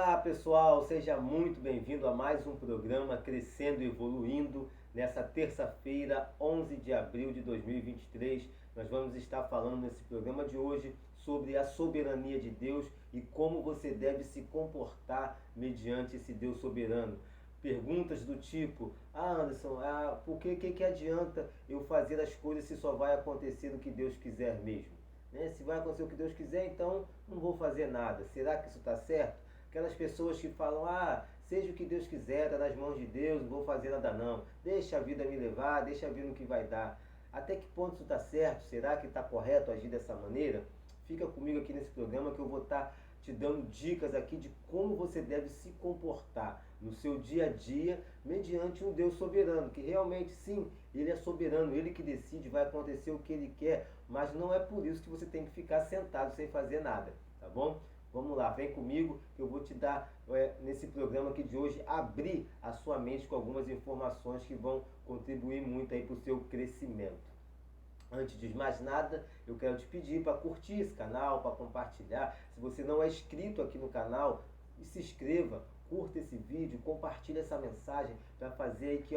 Olá pessoal, seja muito bem-vindo a mais um programa Crescendo e Evoluindo. Nessa terça-feira, 11 de abril de 2023, nós vamos estar falando nesse programa de hoje sobre a soberania de Deus e como você deve se comportar mediante esse Deus soberano. Perguntas do tipo: Anderson, por que adianta eu fazer as coisas se só vai acontecer o que Deus quiser mesmo? Se vai acontecer o que Deus quiser, então não vou fazer nada. Será que isso está certo? Aquelas pessoas que falam: seja o que Deus quiser, está nas mãos de Deus, não vou fazer nada não. Deixa a vida me levar, deixa a vida no que vai dar. Até que ponto isso está certo? Será que está correto agir dessa maneira? Fica comigo aqui nesse programa que eu vou estar te dando dicas aqui de como você deve se comportar no seu dia a dia mediante um Deus soberano, que realmente sim, Ele é soberano, Ele que decide, vai acontecer o que Ele quer, mas não é por isso que você tem que ficar sentado sem fazer nada, tá bom? Vamos lá, vem comigo que eu vou te dar, nesse programa aqui de hoje, abrir a sua mente com algumas informações que vão contribuir muito aí para o seu crescimento. Antes de mais nada, eu quero te pedir para curtir esse canal, para compartilhar. Se você não é inscrito aqui no canal, se inscreva, curta esse vídeo, compartilhe essa mensagem para fazer aí que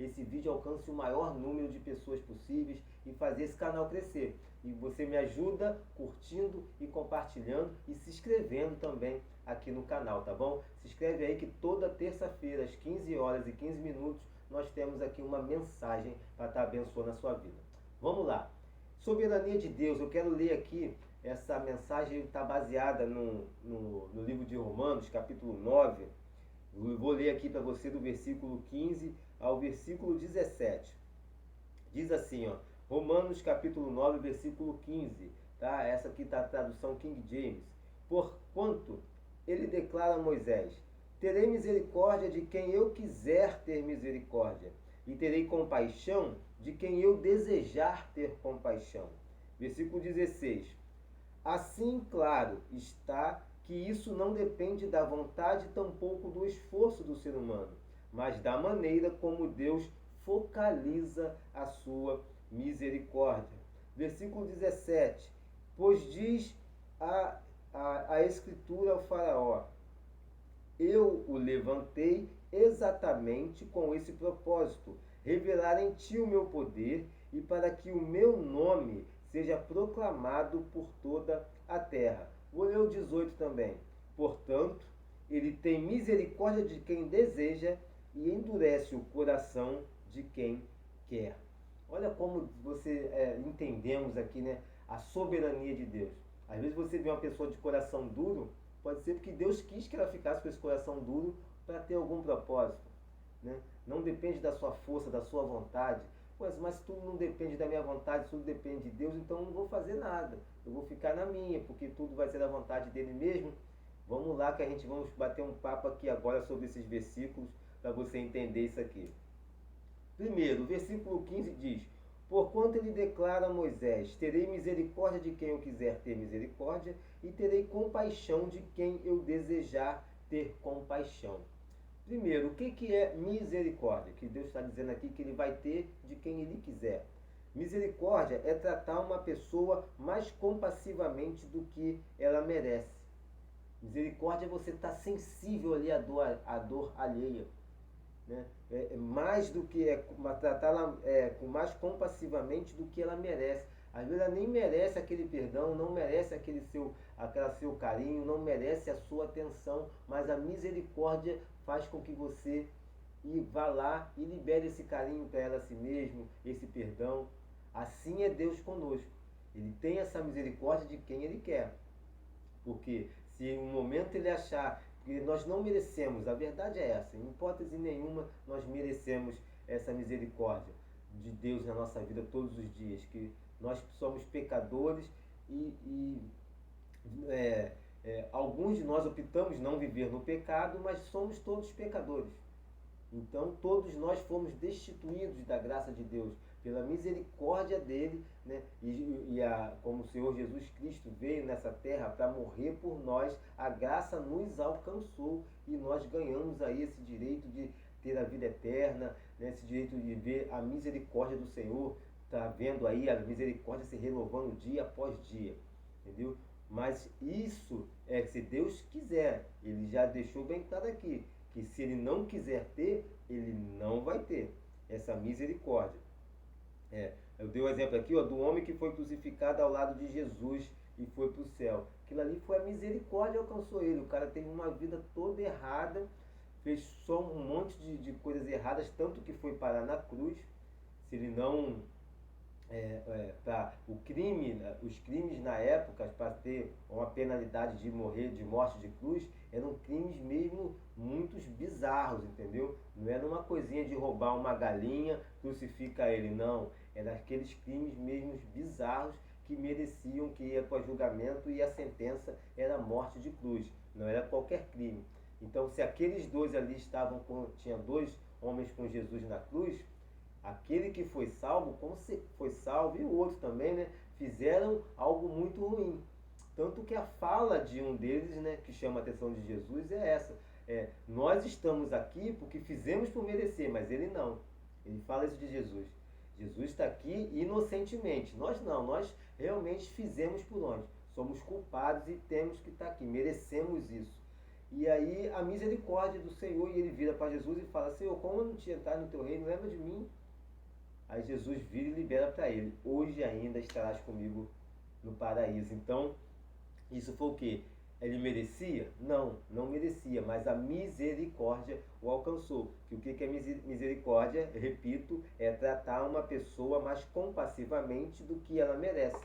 esse vídeo alcance o maior número de pessoas possíveis e fazer esse canal crescer. E você me ajuda curtindo e compartilhando e se inscrevendo também aqui no canal, tá bom? Se inscreve aí que toda terça-feira, às 15 horas e 15 minutos, nós temos aqui uma mensagem para estar abençoando a sua vida. Vamos lá. Soberania de Deus. Eu quero ler aqui, essa mensagem está baseada no livro de Romanos, capítulo 9. Eu vou ler aqui para você do versículo 15 ao versículo 17. Diz assim, Romanos capítulo 9, versículo 15. Tá? Essa aqui está a tradução King James. Porquanto ele declara a Moisés: terei misericórdia de quem eu quiser ter misericórdia, e terei compaixão de quem eu desejar ter compaixão. Versículo 16. Assim, claro está que isso não depende da vontade, tampouco do esforço do ser humano, mas da maneira como Deus focaliza a sua misericórdia. Versículo 17. Pois diz a Escritura ao Faraó: eu o levantei exatamente com esse propósito, revelar em ti o meu poder e para que o meu nome seja proclamado por toda a terra. Vou ler o 18 também. Portanto, ele tem misericórdia de quem deseja e endurece o coração de quem quer. Olha como entendemos aqui, né, a soberania de Deus. Às vezes você vê uma pessoa de coração duro, pode ser porque Deus quis que ela ficasse com esse coração duro para ter algum propósito. Né? Não depende da sua força, da sua vontade. Mas tudo não depende da minha vontade, tudo depende de Deus, então eu não vou fazer nada. Eu vou ficar na minha, porque tudo vai ser da vontade dele mesmo. Vamos lá que vamos bater um papo aqui agora sobre esses versículos para você entender isso aqui. Primeiro, o versículo 15 diz: porquanto ele declara a Moisés: terei misericórdia de quem eu quiser ter misericórdia, e terei compaixão de quem eu desejar ter compaixão. Primeiro, o que é misericórdia? Que Deus está dizendo aqui que ele vai ter de quem ele quiser. Misericórdia é tratar uma pessoa mais compassivamente do que ela merece. Misericórdia é você estar sensível ali à dor alheia. Né? Mais do que tratá-la com mais compassivamente do que ela merece. Às vezes ela nem merece aquele perdão, não merece aquele seu carinho, não merece a sua atenção, mas a misericórdia faz com que você vá lá e libere esse carinho para ela a si mesmo, esse perdão. Assim é Deus conosco. Ele tem essa misericórdia de quem Ele quer. Porque se em um momento Ele achar que nós não merecemos, a verdade é essa, em hipótese nenhuma nós merecemos essa misericórdia de Deus na nossa vida todos os dias, que nós somos pecadores e alguns de nós optamos não viver no pecado, mas somos todos pecadores. Então todos nós fomos destituídos da graça de Deus, pela misericórdia dele, né? Como o Senhor Jesus Cristo veio nessa terra para morrer por nós, a graça nos alcançou e nós ganhamos aí esse direito de ter a vida eterna, né? Esse direito de ver a misericórdia do Senhor, tá vendo aí a misericórdia se renovando dia após dia, entendeu? Mas isso se Deus quiser, Ele já deixou bem claro aqui, que se ele não quiser ter, ele não vai ter essa misericórdia. Eu dei um exemplo aqui, ó, do homem que foi crucificado ao lado de Jesus e foi para o céu. Aquilo ali foi a misericórdia que alcançou ele. O cara teve uma vida toda errada, fez só um monte de coisas erradas, tanto que foi parar na cruz. Se ele não o crime, né, os crimes na época, para ter uma penalidade de morrer de morte de cruz, eram crimes mesmo muito bizarros, entendeu? Não era uma coisinha de roubar uma galinha, crucifica ele, não. Eram aqueles crimes mesmo bizarros que mereciam que ia para julgamento, e a sentença era morte de cruz, não era qualquer crime. Então, se aqueles dois ali tinha dois homens com Jesus na cruz, aquele que foi salvo, como se foi salvo, e o outro também, né, fizeram algo muito ruim. Tanto que a fala de um deles, né, que chama a atenção de Jesus, é essa. Nós estamos aqui porque fizemos por merecer, mas ele não. Ele fala isso de Jesus. Jesus está aqui inocentemente. Nós não, nós realmente fizemos por onde? Somos culpados e temos que estar aqui, merecemos isso. E aí a misericórdia do Senhor, e ele vira para Jesus e fala: Senhor, como eu não tinha entrado no teu reino, lembra de mim. Aí Jesus vira e libera para ele: hoje ainda estarás comigo no paraíso. Então, isso foi o quê? Ele merecia? Não, não merecia, mas a misericórdia o alcançou. Que o que é misericórdia? Repito, é tratar uma pessoa mais compassivamente do que ela merece.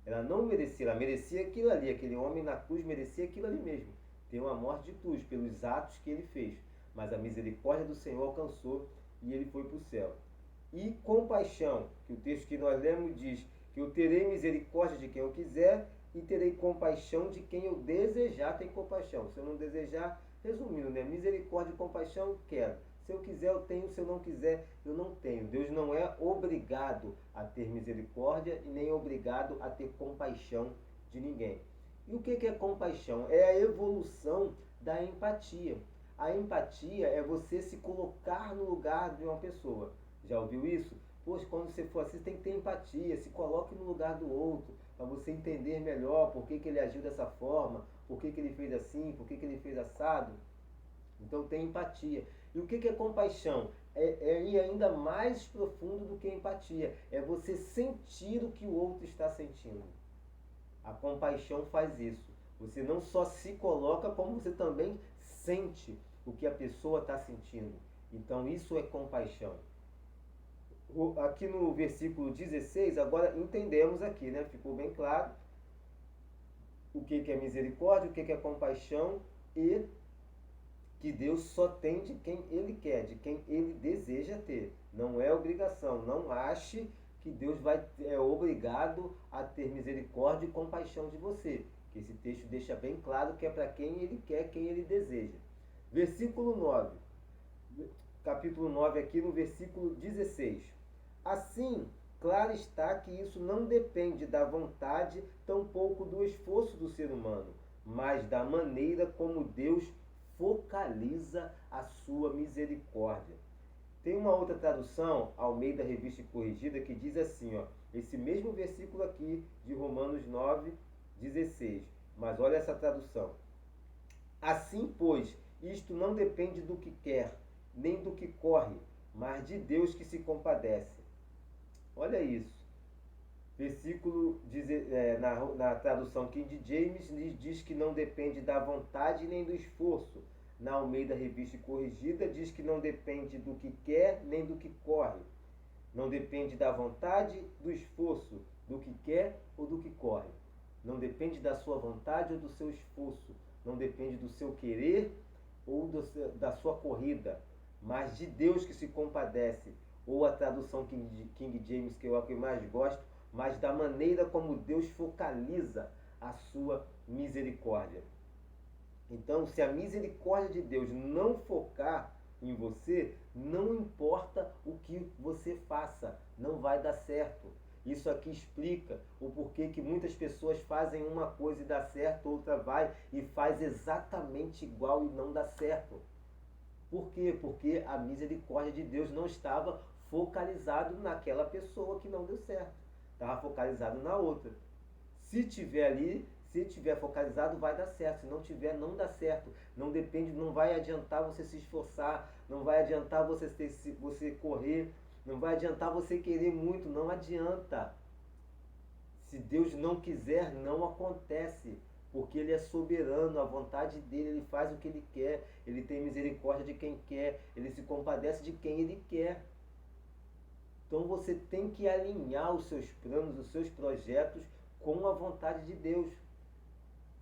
Ela não merecia, ela merecia aquilo ali. Aquele homem na cruz merecia aquilo ali mesmo. Ter uma morte de cruz pelos atos que ele fez. Mas a misericórdia do Senhor alcançou e ele foi para o céu. E compaixão, que o texto que nós lemos diz que eu terei misericórdia de quem eu quiser e terei compaixão de quem eu desejar ter compaixão. Se eu não desejar, resumindo, né? Misericórdia e compaixão, quero. Se eu quiser, eu tenho. Se eu não quiser, eu não tenho. Deus não é obrigado a ter misericórdia e nem obrigado a ter compaixão de ninguém. E o que é compaixão? É a evolução da empatia. A empatia é você se colocar no lugar de uma pessoa. Já ouviu isso? Poxa, quando você for assim, você tem que ter empatia, se coloque no lugar do outro, para você entender melhor por que ele agiu dessa forma, por que ele fez assim, por que ele fez assado. Então tem empatia. E o que é compaixão? É ir ainda mais profundo do que empatia. É você sentir o que o outro está sentindo. A compaixão faz isso. Você não só se coloca, como você também sente o que a pessoa está sentindo. Então isso é compaixão. Aqui no versículo 16, agora entendemos aqui, né? Ficou bem claro o que é misericórdia, o que é compaixão, e que Deus só tem de quem Ele quer, de quem Ele deseja ter. Não é obrigação. Não ache que Deus é obrigado a ter misericórdia e compaixão de você. Que esse texto deixa bem claro que é para quem Ele quer, quem Ele deseja. Versículo 9. Capítulo 9 aqui no versículo 16. Assim, claro está que isso não depende da vontade, tampouco do esforço do ser humano, mas da maneira como Deus focaliza a sua misericórdia. Tem uma outra tradução, Almeida Revista e Corrigida, que diz assim, ó, esse mesmo versículo aqui de Romanos 9, 16. Mas olha essa tradução. Assim, pois, isto não depende do que quer, nem do que corre, mas de Deus que se compadece. Olha isso. Versículo, na tradução King James, diz que não depende da vontade nem do esforço. Na Almeida Revista e Corrigida, diz que não depende do que quer nem do que corre. Não depende da vontade, do esforço, do que quer ou do que corre. Não depende da sua vontade ou do seu esforço. Não depende do seu querer ou da sua corrida, mas de Deus que se compadece. Ou a tradução King James, que é a que eu mais gosto, mas da maneira como Deus focaliza a sua misericórdia. Então, se a misericórdia de Deus não focar em você, não importa o que você faça, não vai dar certo. Isso aqui explica o porquê que muitas pessoas fazem uma coisa e dá certo, outra vai e faz exatamente igual e não dá certo. Por quê? Porque a misericórdia de Deus não estava focalizado naquela pessoa que não deu certo. Estava focalizado na outra. Se tiver ali, Se estiver focalizado, vai dar certo. Se não tiver, não dá certo. Não depende, não vai adiantar você se esforçar, não vai adiantar você correr, não vai adiantar você querer muito, não adianta. Se Deus não quiser, não acontece. Porque Ele é soberano, a vontade dele, Ele faz o que Ele quer, Ele tem misericórdia de quem quer, Ele se compadece de quem Ele quer. Então você tem que alinhar os seus planos, os seus projetos com a vontade de Deus.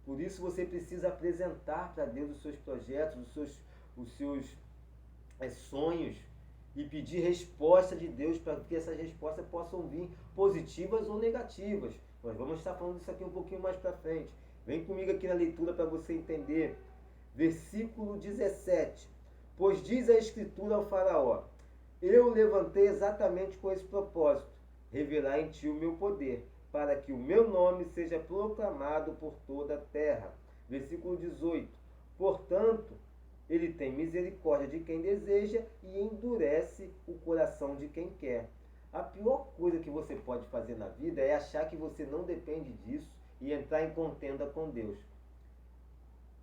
Por isso você precisa apresentar para Deus os seus projetos, os seus sonhos e pedir resposta de Deus para que essas respostas possam vir positivas ou negativas. Nós vamos estar falando disso aqui um pouquinho mais para frente. Vem comigo aqui na leitura para você entender. Versículo 17. Pois diz a Escritura ao faraó: eu levantei exatamente com esse propósito, revelar em ti o meu poder, para que o meu nome seja proclamado por toda a terra. Versículo 18. Portanto, ele tem misericórdia de quem deseja e endurece o coração de quem quer. A pior coisa que você pode fazer na vida é achar que você não depende disso e entrar em contenda com Deus.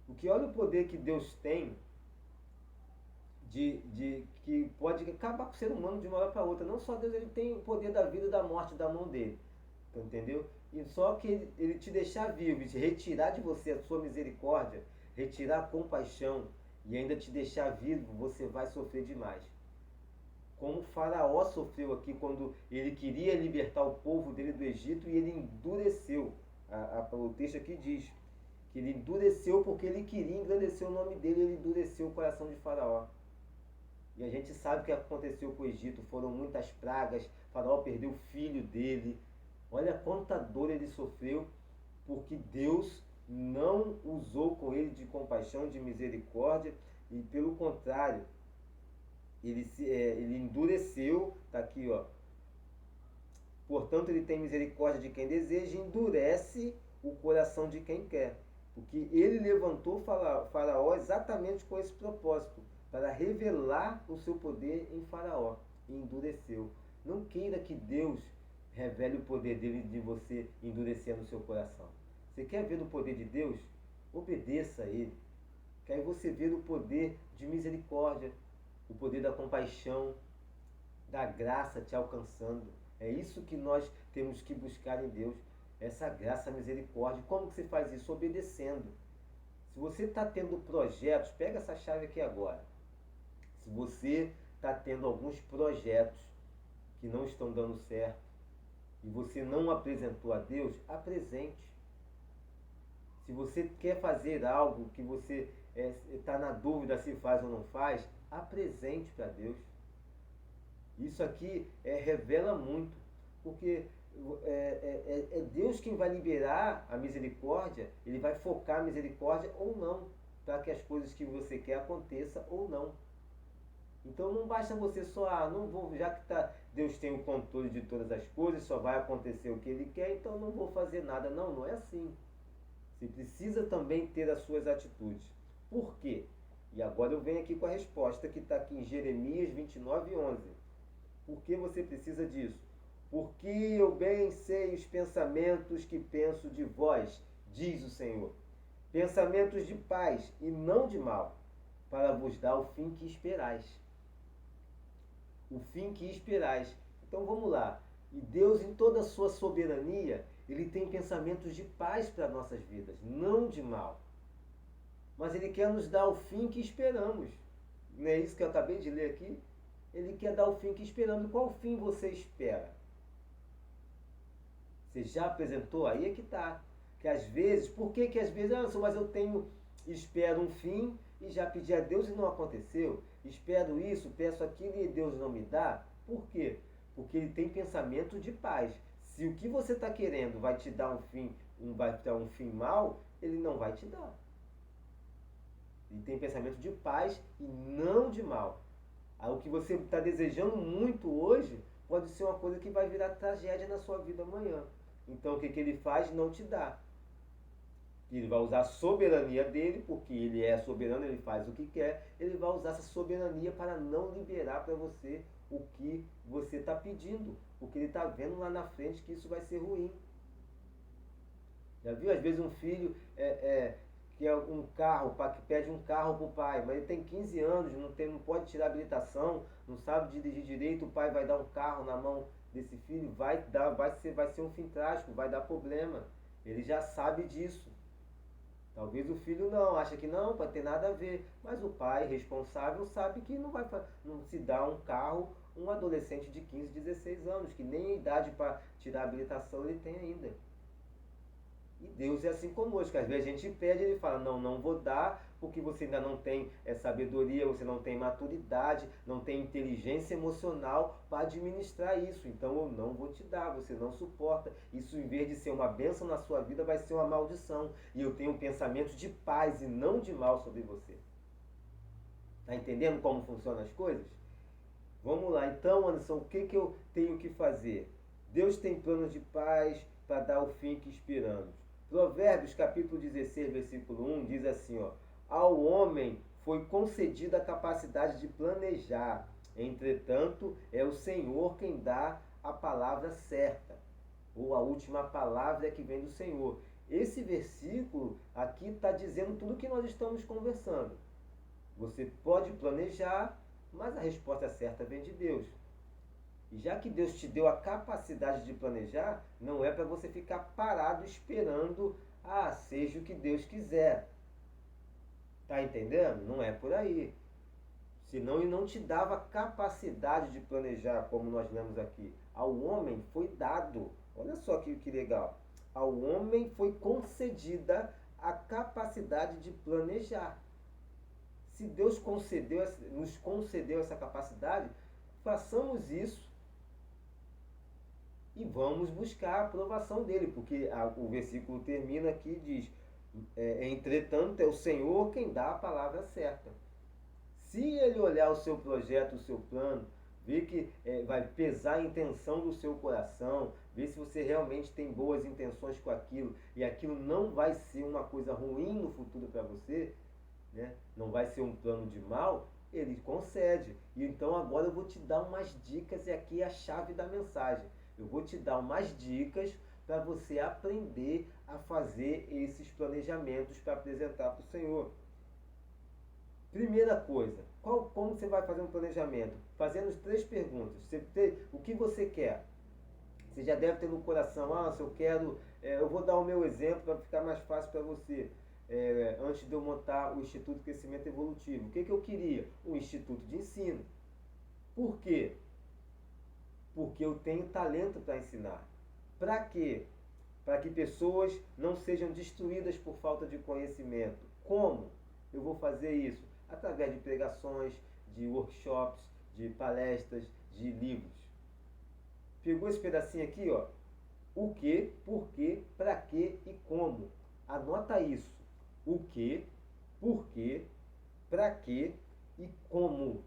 Porque olha o poder que Deus tem que pode acabar com o ser humano de uma hora para outra. Não só Deus, ele tem o poder da vida e da morte da mão dele. Entendeu? E só que ele te deixar vivo e te retirar de você a sua misericórdia, retirar a compaixão e ainda te deixar vivo, você vai sofrer demais. Como o faraó sofreu aqui quando ele queria libertar o povo dele do Egito e ele endureceu. O texto aqui diz que ele endureceu porque ele queria engrandecer o nome dele, ele endureceu o coração de faraó. E a gente sabe o que aconteceu com o Egito, foram muitas pragas, faraó perdeu o filho dele. Olha quanta dor ele sofreu, porque Deus não usou com ele de compaixão, de misericórdia, e pelo contrário, ele endureceu, está aqui, ó. Portanto, ele tem misericórdia de quem deseja e endurece o coração de quem quer. Porque ele levantou Faraó exatamente com esse propósito, para revelar o seu poder em Faraó, e endureceu. Não queira que Deus revele o poder dele de você endurecendo o seu coração. Você quer ver o poder de Deus? Obedeça a ele. Quer você ver o poder de misericórdia, o poder da compaixão, da graça te alcançando. É isso que nós temos que buscar em Deus, essa graça, misericórdia. Como que se faz isso? Obedecendo. Se você está tendo projetos, pega essa chave aqui agora. Se você está tendo alguns projetos que não estão dando certo e você não apresentou a Deus, apresente. Se você quer fazer algo que você está na dúvida se faz ou não faz, apresente para Deus. Isso aqui revela muito, porque é Deus quem vai liberar a misericórdia, Ele vai focar a misericórdia ou não, para que as coisas que você quer aconteçam ou não. Então não basta você só, não vou, já que Deus tem o controle de todas as coisas, só vai acontecer o que Ele quer, então não vou fazer nada. Não, não é assim. Você precisa também ter as suas atitudes. Por quê? E agora eu venho aqui com a resposta que está aqui em Jeremias 29:11. Por que você precisa disso? Porque eu bem sei os pensamentos que penso de vós, diz o Senhor. Pensamentos de paz e não de mal, para vos dar o fim que esperais. O fim que esperais. Então vamos lá. E Deus, em toda a sua soberania, Ele tem pensamentos de paz para nossas vidas, não de mal. Mas Ele quer nos dar o fim que esperamos. Não é isso que eu acabei de ler aqui? Ele quer dar o fim que esperamos. Qual fim você espera? Você já apresentou? Aí é que está. Que às vezes, por que às vezes, mas eu espero um fim e já pedi a Deus e não aconteceu? Espero isso, peço aquilo e Deus não me dá? Por quê? Porque Ele tem pensamento de paz. Se o que você está querendo vai te dar vai te dar um fim mal, Ele não vai te dar. Ele tem pensamento de paz e não de mal. O que você está desejando muito hoje pode ser uma coisa que vai virar tragédia na sua vida amanhã. Então o que Ele faz? Não te dá. Ele vai usar a soberania dele, porque Ele é soberano, Ele faz o que quer. Ele vai usar essa soberania para não liberar para você o que você está pedindo, porque Ele está vendo lá na frente que isso vai ser ruim. Já viu, às vezes, um filho que é um carro, que pede um carro para o pai, mas ele tem 15 anos, não pode tirar habilitação, não sabe dirigir direito, o pai vai dar um carro na mão desse filho, vai ser um fim trágico, vai dar problema. Ele já sabe disso. Talvez o filho não, acha que não, vai ter nada a ver. Mas o pai responsável sabe que não se dá um carro um adolescente de 15, 16 anos, que nem a idade para tirar a habilitação ele tem ainda. E Deus é assim conosco. Às vezes a gente pede, ele fala, não vou dar, porque você ainda não tem sabedoria, você não tem maturidade, não tem inteligência emocional para administrar isso. Então eu não vou te dar, você não suporta. Isso, em vez de ser uma bênção na sua vida, vai ser uma maldição. E eu tenho um pensamento de paz e não de mal sobre você. Está entendendo como funcionam as coisas? Vamos lá, então, Anderson, o que eu tenho que fazer? Deus tem planos de paz para dar o fim que esperamos. Provérbios, capítulo 16, versículo 1, diz assim, ó, ao homem foi concedida a capacidade de planejar, entretanto, é o Senhor quem dá a palavra certa, ou a última palavra que vem do Senhor. Esse versículo aqui está dizendo tudo o que nós estamos conversando. Você pode planejar, mas a resposta certa vem de Deus. E já que Deus te deu a capacidade de planejar, não é para você ficar parado esperando, seja o que Deus quiser. Tá entendendo? Não é por aí. Senão ele não te dava capacidade de planejar, como nós lemos aqui. Ao homem foi dado. Olha só que legal. Ao homem foi concedida a capacidade de planejar. Se Deus nos concedeu essa capacidade, façamos isso e vamos buscar a aprovação dele, porque o versículo termina aqui e diz, entretanto é o Senhor quem dá a palavra certa. Se ele olhar o seu projeto, o seu plano, ver que vai pesar a intenção do seu coração, ver se você realmente tem boas intenções com aquilo, e aquilo não vai ser uma coisa ruim no futuro para você, né? Não vai ser um plano de mal, ele concede. E então agora eu vou te dar umas dicas, e aqui é a chave da mensagem. Eu vou te dar umas dicas para você aprender a fazer esses planejamentos para apresentar para o Senhor. Primeira coisa, como você vai fazer um planejamento? Fazendo as 3 perguntas. O que você quer? Você já deve ter no coração, se eu quero, eu vou dar o meu exemplo para ficar mais fácil para você. Antes de eu montar o Instituto de Crescimento Evolutivo, o que eu queria? Um instituto de ensino. Por quê? Porque eu tenho talento para ensinar. Para quê? Para que pessoas não sejam destruídas por falta de conhecimento. Como eu vou fazer isso? Através de pregações, de workshops, de palestras, de livros. Pegou esse pedacinho aqui, ó? O que, por quê, para quê e como. Anota isso. O que, por quê, para quê e como.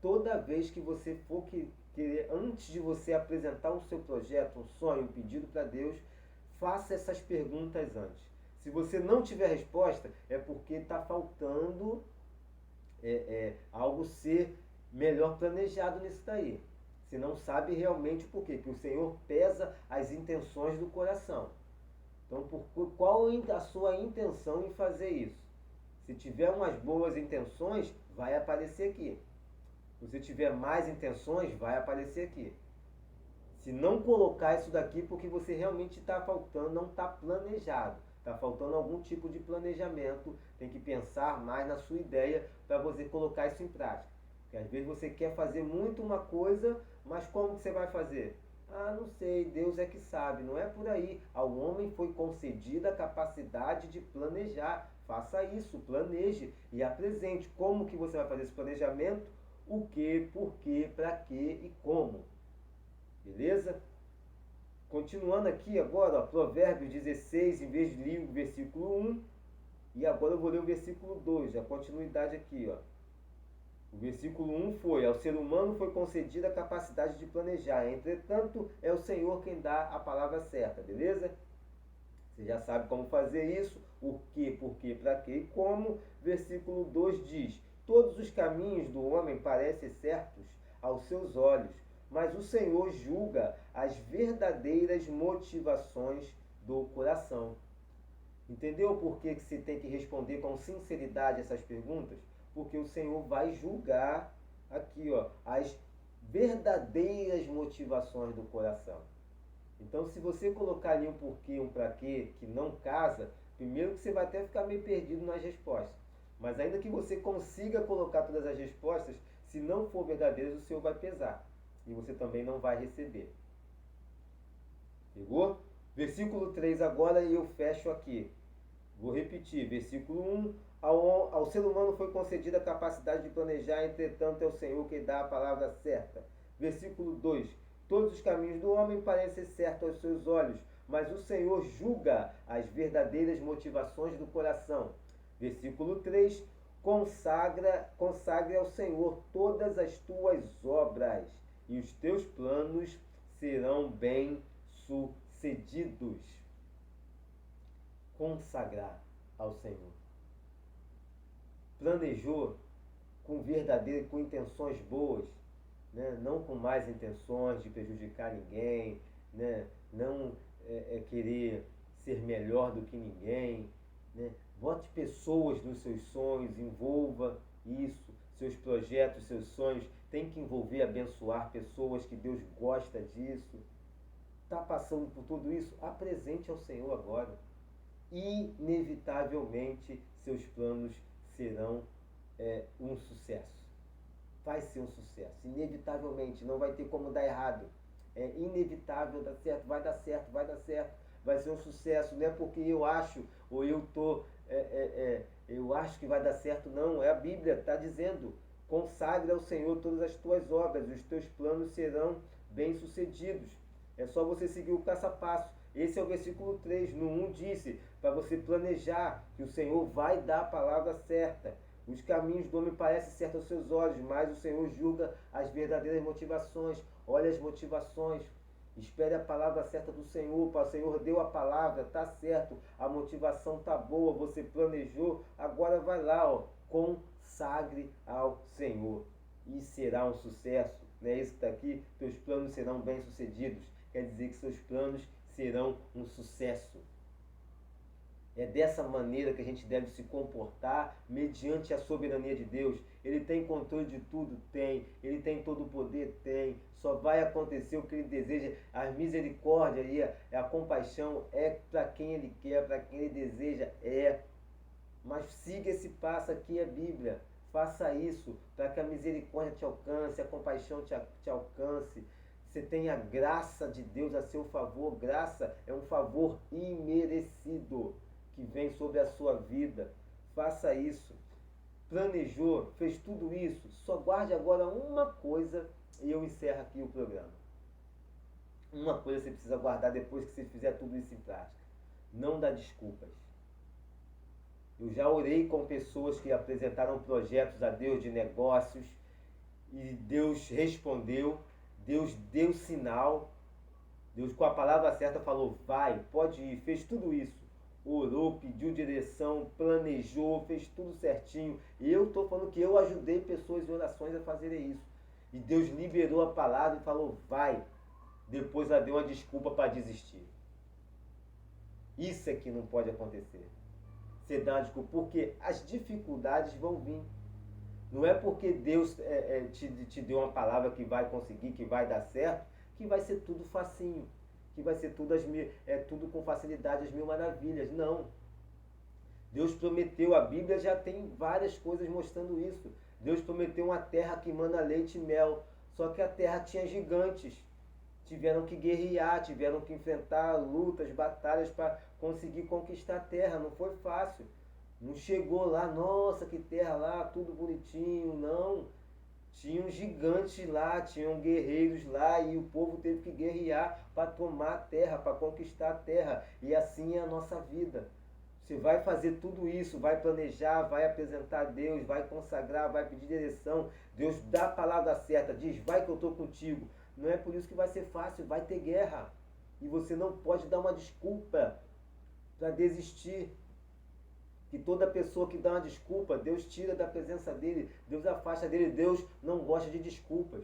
Toda vez que você for querer, antes de você apresentar o seu projeto, um sonho, um pedido para Deus, faça essas perguntas antes. Se você não tiver resposta, é porque está faltando algo ser melhor planejado nisso daí. Você não sabe realmente por quê, que o Senhor pesa as intenções do coração. Então, qual a sua intenção em fazer isso? Se tiver umas boas intenções, vai aparecer aqui. Se você tiver mais intenções, vai aparecer aqui. Se não colocar isso daqui, porque você realmente está faltando, não está planejado. Está faltando algum tipo de planejamento. Tem que pensar mais na sua ideia para você colocar isso em prática. Porque às vezes você quer fazer muito uma coisa, mas como que você vai fazer? Não sei, Deus é que sabe, não é por aí. Ao homem foi concedida a capacidade de planejar. Faça isso, planeje e apresente. Como que você vai fazer esse planejamento? O que, por quê, para quê e como. Beleza? Continuando aqui agora, ó, Provérbios 16, em vez de ler o versículo 1, e agora eu vou ler o versículo 2, a continuidade aqui, ó. O versículo 1 foi, ao ser humano foi concedida a capacidade de planejar, entretanto, é o Senhor quem dá a palavra certa, beleza? Você já sabe como fazer isso, o que, por quê, para quê e como. Versículo 2 diz, todos os caminhos do homem parecem certos aos seus olhos, mas o Senhor julga as verdadeiras motivações do coração. Entendeu por que você tem que responder com sinceridade essas perguntas? Porque o Senhor vai julgar aqui, ó, as verdadeiras motivações do coração. Então, se você colocar ali um porquê, um pra quê, que não casa, primeiro que você vai até ficar meio perdido nas respostas. Mas ainda que você consiga colocar todas as respostas, se não for verdadeiras, o Senhor vai pesar. E você também não vai receber. Pegou? Versículo 3 agora e eu fecho aqui. Vou repetir. Versículo 1. Ao ser humano foi concedida a capacidade de planejar, entretanto é o Senhor que dá a palavra certa. Versículo 2. Todos os caminhos do homem parecem certos aos seus olhos, mas o Senhor julga as verdadeiras motivações do coração. Versículo 3. Consagre ao Senhor todas as tuas obras, e os teus planos serão bem-sucedidos. Consagrar ao Senhor. Planejou com verdadeiro, com intenções boas, né? Não com más intenções de prejudicar ninguém, né? Não querer ser melhor do que ninguém, né? Bote pessoas nos seus sonhos, envolva isso, seus projetos, seus sonhos, tem que envolver, abençoar pessoas, que Deus gosta disso. Está passando por tudo isso? Apresente ao Senhor agora. Inevitavelmente seus planos serão um sucesso. Vai ser um sucesso. Inevitavelmente, não vai ter como dar errado. É inevitável dar certo, vai dar certo, vai dar certo. Vai ser um sucesso. Não é porque eu acho, ou eu acho que vai dar certo, não. É a Bíblia, está dizendo. Consagre ao Senhor todas as tuas obras, os teus planos serão bem-sucedidos. É só você seguir o passo a passo. Esse é o versículo 3. No 1 disse, para você planejar, que o Senhor vai dar a palavra certa. Os caminhos do homem parecem certos aos seus olhos, mas o Senhor julga as verdadeiras motivações. Olha as motivações. Espere a palavra certa do Senhor. O Senhor deu a palavra, está certo. A motivação está boa, você planejou. Agora vai lá, ó, consagre ao Senhor. E será um sucesso. Não é isso que está aqui? Teus planos serão bem-sucedidos. Quer dizer que seus planos serão um sucesso. É dessa maneira que a gente deve se comportar mediante a soberania de Deus. Ele tem controle de tudo? Tem. Ele tem todo o poder? Tem. Só vai acontecer o que Ele deseja. A misericórdia e a compaixão é para quem Ele quer, para quem Ele deseja, é. Mas siga esse passo aqui, a Bíblia. Faça isso para que a misericórdia te alcance, a compaixão te alcance. Você tem a graça de Deus a seu favor. Graça é um favor imerecido que vem sobre a sua vida. Faça isso. Planejou, fez tudo isso. Só guarde agora uma coisa e eu encerro aqui o programa. Uma coisa você precisa guardar depois que você fizer tudo isso em prática. Não dá desculpas. Eu já orei com pessoas que apresentaram projetos a Deus de negócios e Deus respondeu, Deus deu sinal, Deus com a palavra certa falou, vai, pode ir, fez tudo isso. Orou, pediu direção, planejou, fez tudo certinho. E eu estou falando que eu ajudei pessoas em orações a fazerem isso. E Deus liberou a palavra e falou, vai. Depois ela deu uma desculpa para desistir. Isso é que não pode acontecer. Você dá uma desculpa, porque as dificuldades vão vir. Não é porque Deus te deu uma palavra que vai conseguir, que vai dar certo, que vai ser tudo facinho. Que vai ser tudo com facilidade, as mil maravilhas. Não. Deus prometeu, a Bíblia já tem várias coisas mostrando isso. Deus prometeu uma terra que manda leite e mel. Só que a terra tinha gigantes. Tiveram que guerrear, tiveram que enfrentar lutas, batalhas para conseguir conquistar a terra. Não foi fácil. Não chegou lá, nossa, que terra lá, tudo bonitinho. Não. Tinham gigantes lá, tinham guerreiros lá e o povo teve que guerrear para tomar a terra, para conquistar a terra. E assim é a nossa vida. Você vai fazer tudo isso, vai planejar, vai apresentar a Deus, vai consagrar, vai pedir direção. Deus dá a palavra certa, diz, vai que eu estou contigo. Não é por isso que vai ser fácil, vai ter guerra. E você não pode dar uma desculpa para desistir. Que toda pessoa que dá uma desculpa, Deus tira da presença dele, Deus afasta dele, Deus não gosta de desculpas.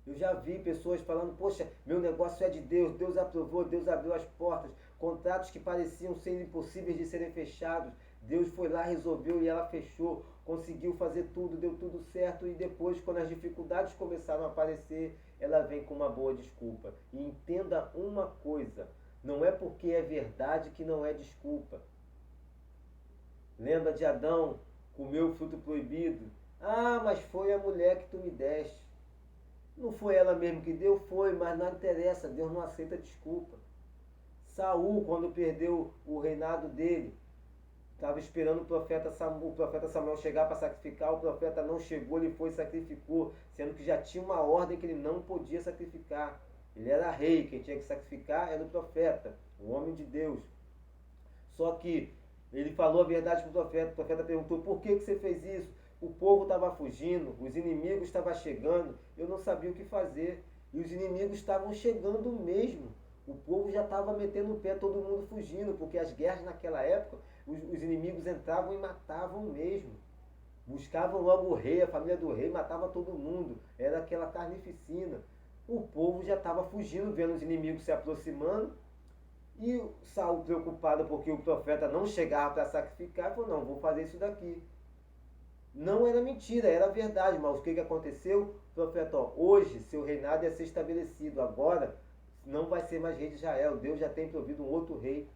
Eu já vi pessoas falando, poxa, meu negócio é de Deus, Deus aprovou, Deus abriu as portas, contratos que pareciam ser impossíveis de serem fechados. Deus foi lá, resolveu e ela fechou, conseguiu fazer tudo, deu tudo certo, e depois, quando as dificuldades começaram a aparecer, ela vem com uma boa desculpa. E entenda uma coisa, não é porque é verdade que não é desculpa. Lembra de Adão, comeu o fruto proibido? Ah, mas foi a mulher que tu me deste. Não foi ela mesmo que deu? Foi, mas não interessa, Deus não aceita desculpa. Saul, quando perdeu o reinado dele, estava esperando o profeta Samuel chegar para sacrificar, o profeta não chegou, ele foi e sacrificou, sendo que já tinha uma ordem que ele não podia sacrificar. Ele era rei, quem tinha que sacrificar era o profeta, o homem de Deus. Só que ele falou a verdade para o profeta perguntou, por que você fez isso? O povo estava fugindo, os inimigos estavam chegando, eu não sabia o que fazer. E os inimigos estavam chegando mesmo. O povo já estava metendo o pé, todo mundo fugindo, porque as guerras naquela época, os inimigos entravam e matavam mesmo. Buscavam logo o rei, a família do rei, matava todo mundo. Era aquela carnificina. O povo já estava fugindo, vendo os inimigos se aproximando. E Saul, preocupado porque o profeta não chegava para sacrificar, falou, não, vou fazer isso daqui. Não era mentira, era verdade, mas o que aconteceu? O profeta, ó, hoje seu reinado ia ser estabelecido, agora não vai ser mais rei de Israel, Deus já tem provido um outro rei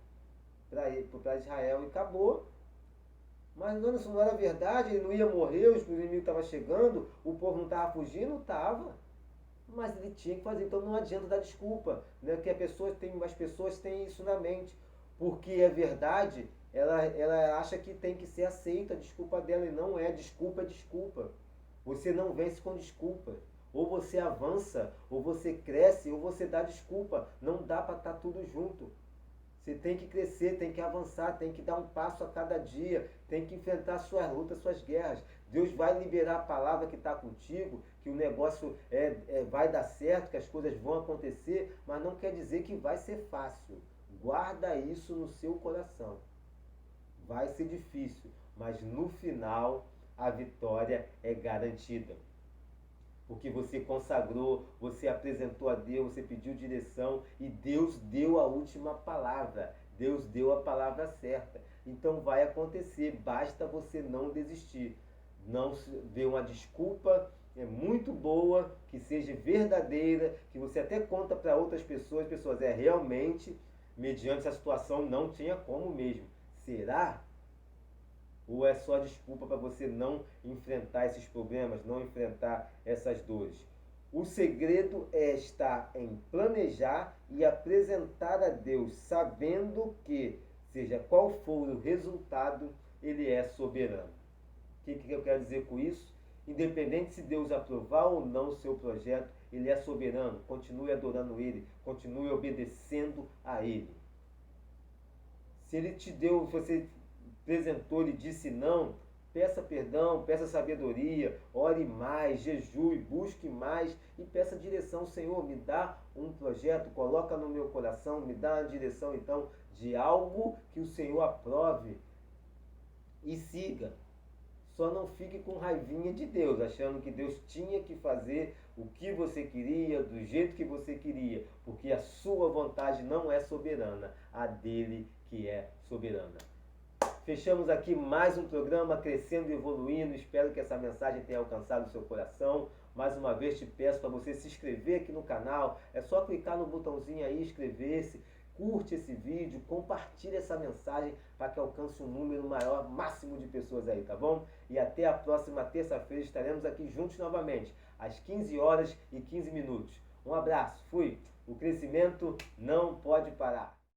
para Israel e acabou. Mas não, isso não era verdade, ele não ia morrer, os inimigos estavam chegando, o povo não estava fugindo, estava. Mas ele tinha que fazer, então não adianta dar desculpa, né? Porque as pessoas têm isso na mente, porque é verdade, ela acha que tem que ser aceita a desculpa dela, e não é, desculpa é desculpa. Você não vence com desculpa. Ou você avança, ou você cresce, ou você dá desculpa. Não dá para estar tudo junto. Você tem que crescer, tem que avançar, tem que dar um passo a cada dia, tem que enfrentar suas lutas, suas guerras. Deus vai liberar a palavra que está contigo, que o negócio vai dar certo, que as coisas vão acontecer, mas não quer dizer que vai ser fácil. Guarda isso no seu coração. Vai ser difícil, mas no final a vitória é garantida. Porque você consagrou, você apresentou a Deus, você pediu direção e Deus deu a última palavra. Deus deu a palavra certa. Então vai acontecer, basta você não desistir. Não ver uma desculpa muito boa, que seja verdadeira, que você até conta para outras pessoas, realmente, mediante essa situação, não tinha como mesmo. Será? Ou é só desculpa para você não enfrentar esses problemas, não enfrentar essas dores? O segredo é estar em planejar e apresentar a Deus, sabendo que, seja qual for o resultado, Ele é soberano. O que eu quero dizer com isso? Independente se Deus aprovar ou não o seu projeto, Ele é soberano. Continue adorando Ele, continue obedecendo a Ele. Se Ele te deu, você apresentou, Ele disse não, peça perdão, peça sabedoria, ore mais, jejue, busque mais e peça direção. Senhor, me dá um projeto, coloca no meu coração, me dá a direção então de algo que o Senhor aprove e siga. Só não fique com raivinha de Deus, achando que Deus tinha que fazer o que você queria, do jeito que você queria, porque a sua vontade não é soberana, a dele que é soberana. Fechamos aqui mais um programa Crescendo e Evoluindo. Espero que essa mensagem tenha alcançado o seu coração. Mais uma vez te peço para você se inscrever aqui no canal. É só clicar no botãozinho aí, inscrever-se. Curte esse vídeo, compartilhe essa mensagem para que alcance um número maior, máximo de pessoas aí, tá bom? E até a próxima terça-feira estaremos aqui juntos novamente, às 15h15. Um abraço, fui! O crescimento não pode parar.